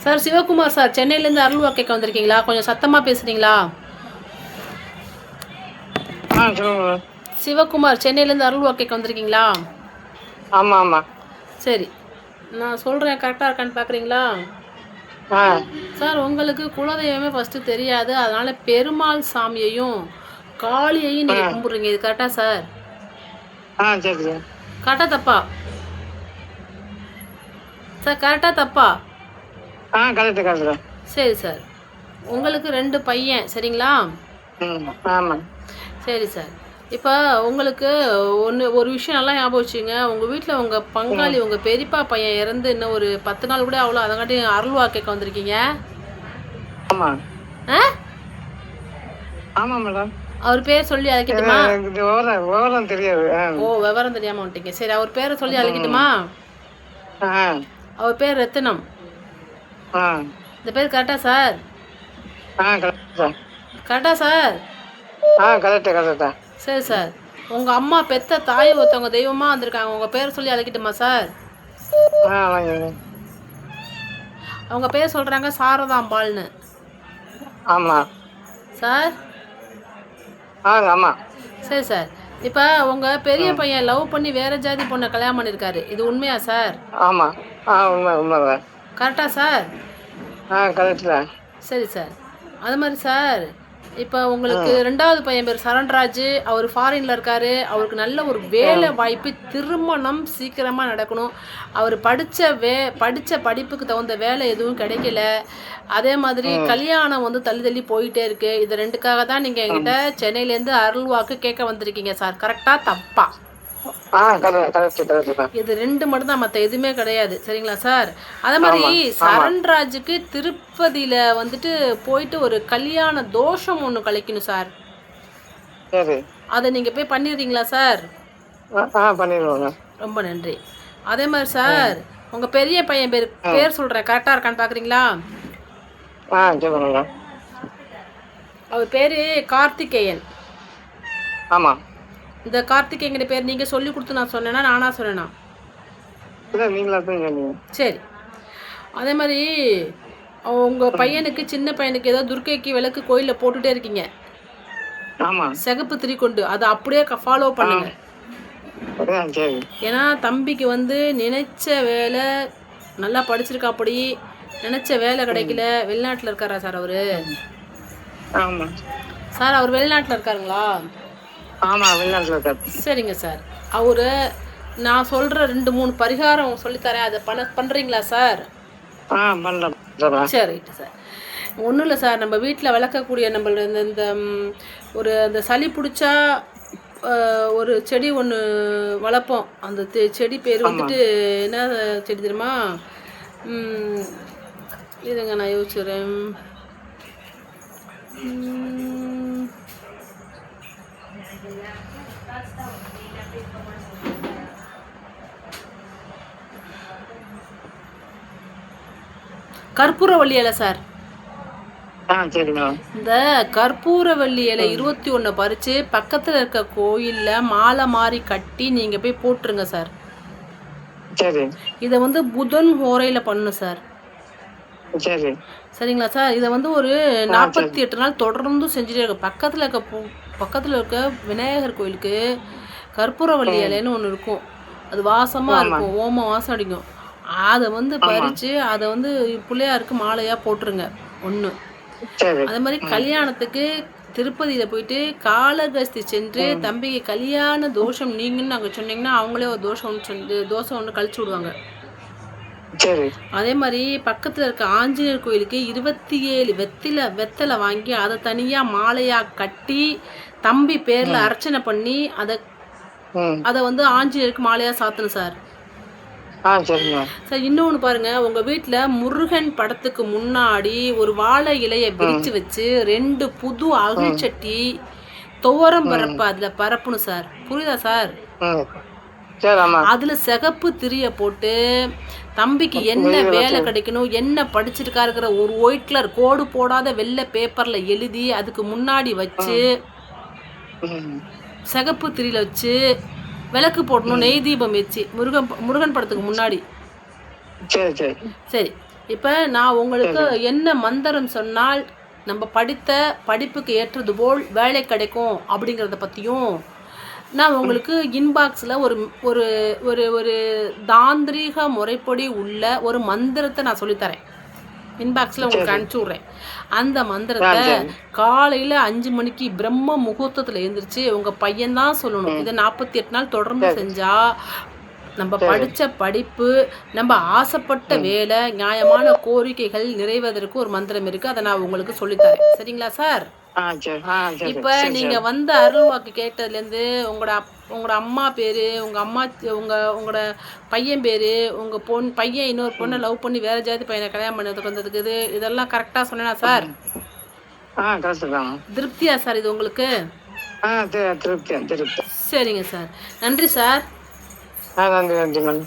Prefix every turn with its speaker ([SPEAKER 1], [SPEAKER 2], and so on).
[SPEAKER 1] Sir Sivakumar sir, சென்னையிலேருந்து அருள்வா கேட்க வந்திருக்கீங்களா? கொஞ்சம் சத்தமாக பேசுகிறீங்களா? சிவகுமார், சென்னையிலேருந்து அருள்வா கேட்க வந்திருக்கீங்களா?
[SPEAKER 2] ஆமாம் ஆமாம்.
[SPEAKER 1] சரி, நான் சொல்கிறேன் கரெக்டாக இருக்கான்னு பார்க்குறீங்களா? சார், உங்களுக்கு குலதெய்வமே ஃபஸ்ட்டு தெரியாது, அதனால் பெருமாள் சாமியையும் காளியையும் நீங்கள் கும்பிட்றீங்க. இது கரெக்டா சார்?
[SPEAKER 2] சரி சார்.
[SPEAKER 1] கரெக்டா தப்பா சார்? கரெக்டா தப்பா?
[SPEAKER 2] Correct correct.
[SPEAKER 1] சரி சார், உங்களுக்கு 2 பையன் சரிங்களா?
[SPEAKER 2] ஆமாம்.
[SPEAKER 1] சரி சார், இப்போ உங்களுக்கு ஒரு விஷயம் நல்லா ஞாபகம் வச்சுங்க. உங்கள் வீட்டில் உங்கள் பங்காளி உங்கள் பெரியப்பா பையன் இறந்து இன்னும் ஒரு 10 நாள் கூட அவ்வளோ, அதங்காட்டி அருள்வா கேட்க வந்திருக்கீங்க.
[SPEAKER 2] ஆமாம். ஆமாம் மேடம்.
[SPEAKER 1] அவர் பேர் சொல்லி அழைக்கட்டுமா?
[SPEAKER 2] விவரம் தெரியாது.
[SPEAKER 1] ஓ, விவரம் தெரியாமல் வந்துட்டீங்க. சரி, அவர் பேரை சொல்லி அழைக்கட்டுமா? அவர் பேர் ரத்தினம். இந்த பேர் கரெக்டா சார்? கரெக்டா சார்?
[SPEAKER 2] கரெக்டா.
[SPEAKER 1] சரி சார், உங்கள் அம்மா பெத்த தாய் ஒருத்தவங்க தெய்வமாக வந்திருக்காங்க. உங்கள் பேர் சொல்லி அழைக்கட்டுமா சார்? அவங்க பேர் சொல்கிறாங்க சாரதாம்பாள்னு.
[SPEAKER 2] ஆமாம்
[SPEAKER 1] சார்.
[SPEAKER 2] ஆமாம்.
[SPEAKER 1] சரி சார், இப்போ உங்கள் பெரிய பையன் லவ் பண்ணி வேறு ஜாதி பொண்ணை கல்யாணம் பண்ணியிருக்காரு. இது உண்மையா சார்?
[SPEAKER 2] ஆமாம். உண்மை.
[SPEAKER 1] கரெக்டா சார்?
[SPEAKER 2] கரெக்டு.
[SPEAKER 1] சரி சார், அது மாதிரி சார், இப்போ உங்களுக்கு 2வது பையன் பேர் சரண்ராஜ். அவர் ஃபாரினில் இருக்கார். அவருக்கு நல்ல ஒரு வேலை வாய்ப்பு, திருமணம் சீக்கிரமாக நடக்கணும். அவர் படித்த படிப்புக்கு தகுந்த வேலை எதுவும் கிடைக்கல. அதே மாதிரி கல்யாணம் வந்து தள்ளி போயிட்டே இருக்குது. இது 2க்காக தான் நீங்கள் என்கிட்ட சென்னையிலேருந்து அருள்வாக்கு கேட்க வந்திருக்கீங்க சார். கரெக்டாக தப்பா? இது 2 மட்டும் தான், மற்ற எதுவுமே கிடையாது. சரிங்களா சார்? அதே மாதிரி சரண்ராஜுக்கு திருப்பதியில் வந்துட்டு போயிட்டு ஒரு கல்யாண தோஷம் ஒன்று கழிக்கணும் சார். அதை நீங்கள் போய் பண்ணிடுறீங்களா சார்?
[SPEAKER 2] பண்ணிடுவோங்க.
[SPEAKER 1] ரொம்ப நன்றி. அதே மாதிரி சார், உங்கள் பெரிய பையன் பேர் சொல்கிறேன், கரெக்டாக இருக்கான்னு பார்க்குறீங்களா? அவர் பேர் கார்த்திகேயன்.
[SPEAKER 2] ஆமாம்.
[SPEAKER 1] இந்த கார்த்திகேயன் பேர் நீங்கள் சொல்லி கொடுத்து நான் சொன்னேன்னா நானா சொன்னேன்னா? சரி, அதே மாதிரி உங்கள் பையனுக்கு, சின்ன பையனுக்கு ஏதோ துர்க்கைக்கு விளக்கு கோயிலில் போட்டுகிட்டே இருக்கீங்க. சிகப்பு திரி கொண்டு அதை அப்படியே ஃபாலோ பண்ணுங்க. ஏன்னா தம்பிக்கு வந்து நினைச்ச வேலை, நல்லா படிச்சிருக்காப்படி, நினைச்ச வேலை கிடைக்கல. வெளிநாட்டில் இருக்காரா சார் அவரு? சார், அவர் வெளிநாட்டில் இருக்காருங்களா? சரிங்க சார், அவரு நான் சொல்கிற 2-3 பரிகாரம் சொல்லித்தரேன், அதை பண்ணுறீங்களா சார்? சரி சார். ஒன்றும் இல்லை சார், நம்ம வீட்டில் வளர்க்கக்கூடிய நம்மள இந்த அந்த சளி பிடிச்சா ஒரு செடி ஒன்று வளர்ப்போம். அந்த செடி பேர் வந்துட்டு என்ன செடி தெரியுமா? இதுங்க நான் யோசிச்சுறேன். கற்பூரவள்ளி இலை சார். இந்த கற்பூரவள்ளி இலை 21 பறித்து பக்கத்தில் இருக்க கோயிலில் மாலை மாதிரி கட்டி நீங்கள் போய் போட்டுருங்க சார். இதை வந்து புதன் ஹோரையில் பண்ணணும் சார். சரிங்களா சார்? இதை வந்து ஒரு 48 நாள் தொடர்ந்து செஞ்சுட்டே இருக்க. பக்கத்தில் இருக்க விநாயகர் கோயிலுக்கு கற்பூரவள்ளி இலைன்னு ஒன்று இருக்கும். அது வாசமாக இருக்கும், ஓம வாசம் அடிக்கும். அதை வந்து பறித்து அதை வந்து பிள்ளையாருக்கு மாலையாக போட்டுருங்க ஒன்று. அதே மாதிரி கல்யாணத்துக்கு திருப்பதியில் போயிட்டு காளகஸ்தி சென்று தம்பிக்கு கல்யாண தோஷம் நீங்கன்னு நாங்கள் சொன்னீங்கன்னா அவங்களே ஒரு தோசை ஒன்று கழிச்சு விடுவாங்க. அதே மாதிரி பக்கத்தில் இருக்க ஆஞ்சநேயர் கோயிலுக்கு 27 வெத்தலை வாங்கி அதை தனியாக மாலையாக கட்டி தம்பி பேரில் அர்ச்சனை பண்ணி அதை வந்து ஆஞ்சநேயருக்கு மாலையாக சாத்தணும் சார். சார், இன்னொன்று பாருங்க, உங்க வீட்டில் முருகன் படத்துக்கு முன்னாடி ஒரு வாழை இலையை விரிச்சு வச்சு 2 புது அகழ்ச்சட்டி துவரம் பரப்பு அதுல பரப்பணும் சார். புரியுதா சார்? அதுல சிகப்பு திரிய போட்டு தம்பிக்கு என்ன வேலை கிடைக்கணும், என்ன படிச்சிருக்காருங்கிற ஒரு ஒயிட் கலர் கோடு போடாத வெள்ளை பேப்பர்ல எழுதி அதுக்கு முன்னாடி வச்சு சிகப்பு திரியில வச்சு விளக்கு போடணும். நெய் தீபம் வச்சு முருகன் படத்துக்கு முன்னாடி
[SPEAKER 2] சரி சரி
[SPEAKER 1] சரி, இப்போ நான் உங்களுக்கு என்ன மந்திரம் சொன்னால் நம்ம படித்த படிப்புக்கு ஏற்றது போல் வேலை கிடைக்கும் அப்படிங்கிறத பற்றியும் நான் உங்களுக்கு இன்பாக்ஸில் ஒரு ஒரு ஒரு ஒரு தாந்திரீக முறைப்படி உள்ள ஒரு மந்திரத்தை நான் சொல்லித்தரேன். இன்பாக்ஸில் உங்களுக்கு அனுப்பிச்சி விட்றேன். அந்த மந்திரத்தை காலையில் 5 மணிக்கு பிரம்ம முகூர்த்தத்தில் எழுந்திரிச்சு உங்கள் பையன்தான் சொல்லணும். இதை 48 நாள் தொடர்ந்து செஞ்சால் நம்ம படித்த படிப்பு, நம்ம ஆசைப்பட்ட வேலை, நியாயமான கோரிக்கைகள் நிறைவேறதற்கு ஒரு மந்திரம் இருக்குது. அதை நான் உங்களுக்கு சொல்லித்தரேன். சரிங்களா சார்? இப்போ நீங்கள் வந்த அருள் வாக்கு கேட்டதுலேருந்து உங்களோட அம்மா பேர், உங்களோட பையன் பேர், உங்கள் பையன் இன்னொரு பொண்ணை லவ் பண்ணி வேறு ஜாதி பையனை கல்யாணம் பண்ணதுக்கு வந்ததுக்கு இதெல்லாம் கரெக்டாக சொன்னேனா சார்? திருப்தியா சார் இது உங்களுக்கு?
[SPEAKER 2] திருப்தி.
[SPEAKER 1] சரிங்க சார், நன்றி சார்.
[SPEAKER 2] நன்றி நன்றி மேடம்.